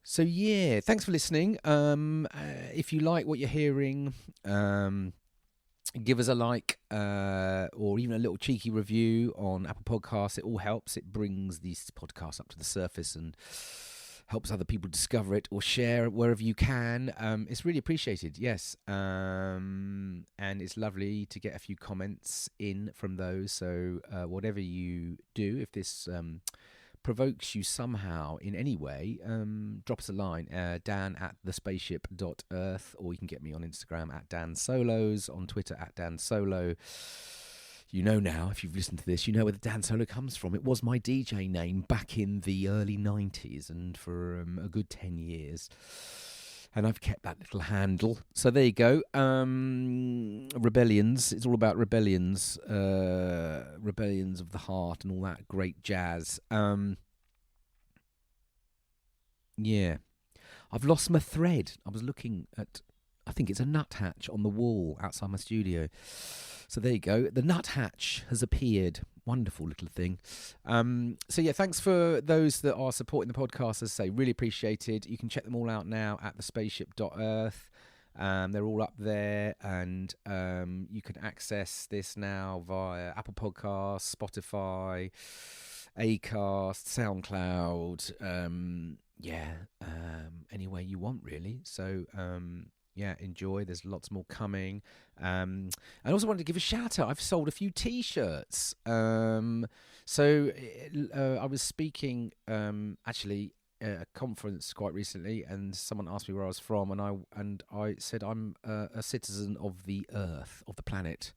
So yeah, thanks for listening. If you like what you're hearing, give us a like, or even a little cheeky review on Apple Podcasts. It all helps. It brings these podcasts up to the surface and helps other people discover it, or share it wherever you can. It's really appreciated, yes. And it's lovely to get a few comments in from those. So whatever you do, if this provokes you somehow in any way, drop us a line, dan@thespaceship.earth, or you can get me on Instagram @dansolos, on Twitter @dansolo. You know now, if you've listened to this, you know where the Dan Solo comes from. It was my DJ name back in the early 90s and for a good 10 years. And I've kept that little handle. So there you go. Rebellions. It's all about rebellions. Rebellions of the heart and all that great jazz. Yeah. I've lost my thread. I was looking at, I think it's a nuthatch on the wall outside my studio. So there you go. The nuthatch has appeared. Wonderful little thing. So yeah, thanks for those that are supporting the podcast. As I say, really appreciated. You can check them all out now at thespaceship.earth. They're all up there, and you can access this now via Apple Podcasts, Spotify, Acast, SoundCloud. Any way you want, really. So yeah, enjoy. There's lots more coming. I also wanted to give a shout out. I've sold a few T-shirts. So I was speaking actually at a conference quite recently, and someone asked me where I was from, and I said I'm a citizen of the Earth, of the planet.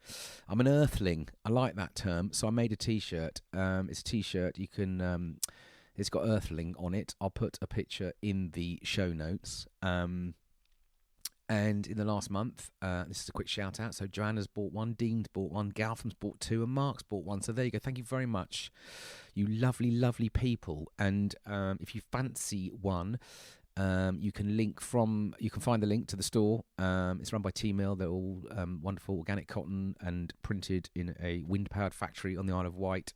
I'm an Earthling. I like that term, so I made a T-shirt. It's a T-shirt. You can. It's got Earthling on it. I'll put a picture in the show notes. And in the last month, this is a quick shout out. So Joanna's bought one, Dean's bought one, Galtham's bought two, and Mark's bought one. So there you go. Thank you very much, you lovely, lovely people. And if you fancy one, you can find the link to the store. It's run by T-Mill. They're all wonderful organic cotton and printed in a wind-powered factory on the Isle of Wight.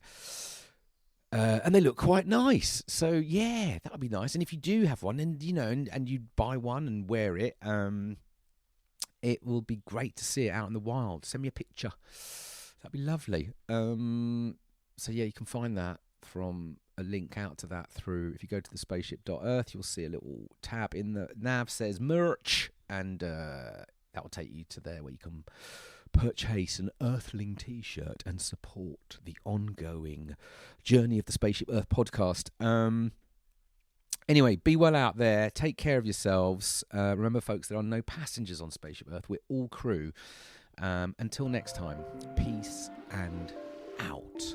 And they look quite nice. So yeah, that would be nice. And if you do have one, and and you buy one and wear it, it will be great to see it out in the wild. Send me a picture. That'd be lovely. So yeah, you can find that from a link out to that through. If you go to thespaceship.earth, you'll see a little tab in the nav says merch, and that will take you to there where you can purchase an Earthling T-shirt and support the ongoing journey of the Spaceship Earth podcast. Anyway, be well out there. Take care of yourselves. Remember, folks, there are no passengers on Spaceship Earth. We're all crew. Until next time, peace and out.